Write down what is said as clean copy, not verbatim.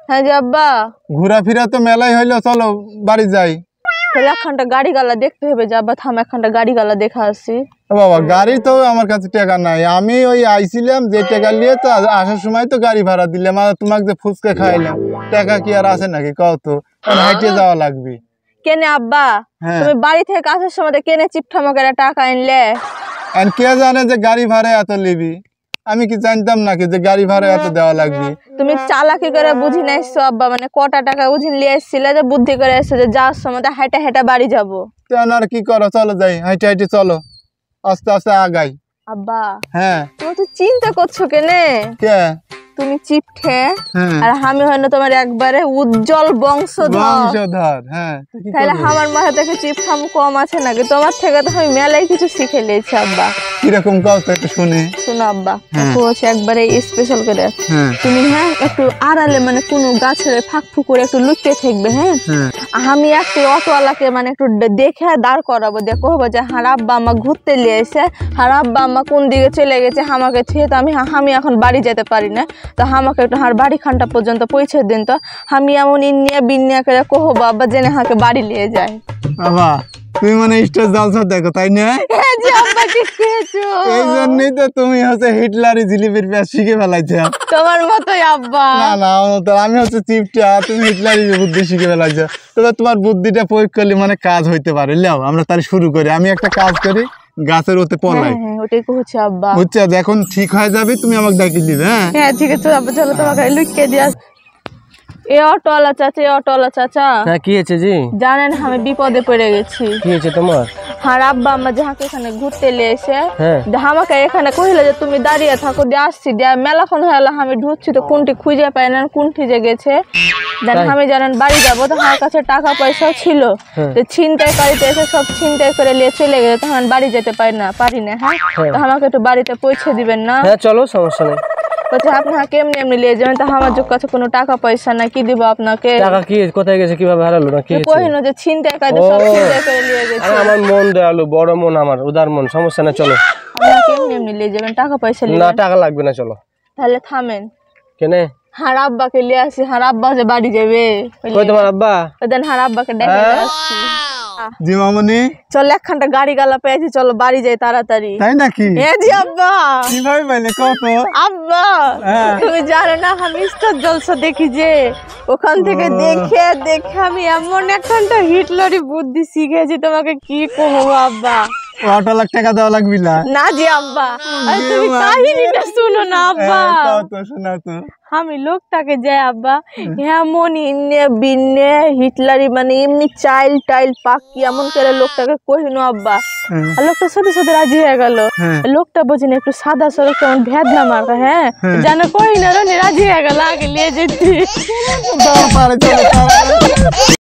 হ্যাঁ যে আব্বা ঘোরাফেরা তো মেলাই হইলো, চলো বাড়ি যাই। তাহলে একখানটা গাড়ি গালা দেখতে হবে যে আব্বা, থাম একখানটা গাড়ি গালা দেখা আসি। বাবা গাড়ি তো আমার কাছে টাকা নাই, আমি ওই আইছিলাম যে টাকা নিয়ে তো আসার সময় তো গাড়ি ভাড়া দিলাম, আর তোমাকে যে ফুচকা খাইলাম টাকা কি আর আছে নাকি কও তো, হাইটে যাওয়া লাগবে। কেনে আব্বা তুমি বাড়ি থেকে আসার সময় কেনে চিপঠামো করে টাকা আনলে? কে জানে যে গাড়ি ভাড়া এত লিবি, আমি কি জানতাম নাকি যে গাড়ি ভাড়া এত দেওয়া লাগবে। তুমি চালাকি করে বুঝি নাইছো আব্বা, মানে কটা টাকা বুঝিন লিয়ে এসেছিলে যে বুদ্ধি করে এসেছো যে যাওয়ার সময় হেঁটে হেঁটে বাড়ি যাবো। কেন আর কি করো, চলো যাই, হাইটে হাইটে চলো, আস্তে আস্তে আগাই। আব্বা হ্যাঁ তুমি তো চিন্তা করছো কেনে? কে? তুমি চিপঠে আর আমি হয় না তোমার একবারে উজ্জ্বল বংশধর। হ্যাঁ তাহলে আমার মাথা থেকে চিপঠাম কম আছে নাকি? তোমার থেকে তো আমি মেলাই কিছু শিখে নিয়েছি আব্বা। কিরকম কাউ তো একটু শুনে শোনো আব্বা, হচ্ছে একবারে স্পেশাল করে তুমি একটু আড়ালে মানে কোনো গাছের ফাঁক ফুক করে একটু লুকিয়ে থাকবে। আমি একটু অটোওয়ালাকে মানে একটু দেখে দাঁড় করাবো, দেখো যে হার আব্বা আমা ঘুরতে নিয়ে এসে, হার আব্বা আমা কোন দিকে চলে গেছে আমাকে ছুঁয়ে, তো আমি এখন বাড়ি যেতে পারি না, তো আমাকে একটু হার বাড়ি খানটা পর্যন্ত পৌঁছে দিন। তো আমি এমন ইন্নিয়া বিন্নিয়া করে কহো বাবা জেনে হাকে বাড়ি নিয়ে যায়। বাবা তুমি মানে স্টেজ জালসা দেখো তাই না? এই জন্যই তো তুমি হচ্ছে হিটলারি জিলিপির পেঁয়াজ শিখে ফেলাইছো তোমার মতোই আব্বা। না আমি হচ্ছে চিপটা, তুমি হিটলারি বুদ্ধি শিখে ফেলাইছো। তবে তোমার বুদ্ধিটা প্রয়োগ করলে মানে কাজ হইতে পারে। লাও আমরা তাহলে শুরু করি, আমি একটা কাজ করি, গাছের ওতে পলাই। ওটাই কইছি আব্বা। বুঝছো, যখন ঠিক হয়ে যাবে তুমি আমাকে ডাকি দিবে। হ্যাঁ ঠিক আছে আব্বা, চলো তোমাকে লুকিয়ে দিয়ে আস। এ অটোওয়ালা চাচা। হ্যাঁ কি হয়েছে জি? জানেন আমি বিপদে পড়ে গেছি। কি হয়েছে তোমার? হার আব্বা আম্মা যাহাকে এখানে ঘুরতে এসে আমাকে এখানে কহিলে যে তুমি দাঁড়িয়ে থাকো, দিয়ে আসছি, দিয়ে মেলাক্ষণ হলো আমি ঢুকছি, তো কোনটি খুঁজে পাই না, কোনটি যে গেছে। দেন আমি জানেন বাড়ি যাবো, তো আমার কাছে টাকা পয়সা ছিল, ছিনতাইকারীতে এসে সব ছিনতাই করে নিয়ে চলে গেছে, তখন বাড়ি যেতে পারি না। হ্যাঁ তো আমাকে একটু বাড়িতে পৌঁছে দিবেন না? হ্যাঁ চলো, সমস্যা নেই। আপনার কেমনি এমনি নিয়ে যাবেন, তো আমার কাছে কোনো টাকা পয়সা নাই, কি দিব আপনাকে? টাকা কি কোথায় গেছে, কিভাবে হারালো না কি? কইনো যে ছিনতাইকারী সব ছিনতাই করে নিয়ে গেছে। আমার মন দয়ালু, বড় মন আমার, উদার মন, সমস্যা না, চলো। আপনারা কেমনি এমনি নিয়ে যাবেন, টাকা পয়সা না টাকা লাগবে না, চলো। তাহলে থামেন। কেনে? হার আব্বাকে নিয়ে আসি, হার আব্বা যে বাড়ি যাবে। কই তোমার আব্বা? দেন হার আব্বাকে ডেকে আসছি। জি মামনি চল একখানটা গাড়ি গালা পেয়েছি, চলো বাড়ি যাই তাড়াতাড়ি। তাই নাকি? হ্যাঁ জি আব্বা। কিভাবে পাইলে কত? আব্বা তুমি জানো না আমি স্টার জলসা দেখি, যে ওখান থেকে দেখে আমি এমন একখানটা হিটলারি বুদ্ধি শিখেছি, তোমাকে কি কহবো আব্বা। 8 লাখ টাকা দেওয়া লাগবে না? না জি আব্বা, তুমি কাহিনীটা শুনো না আব্বা। শোনা তো। আমি লোকটাকে যাই আব্বা, এমন ইন্নে বিন্নে হিটলারি মানে এমনি চাইল টাইল পাকি এমন করে লোকটাকে কহিনো আব্বা, আর লোকটা সাথে সাথে রাজি হয়ে গেল। লোকটা বুঝি না একটু সাদা সড়ক কেমন ভেদনা মার্কা, জানো কহিনা রাজি হয়ে গেল, আগে নিয়ে যেতে।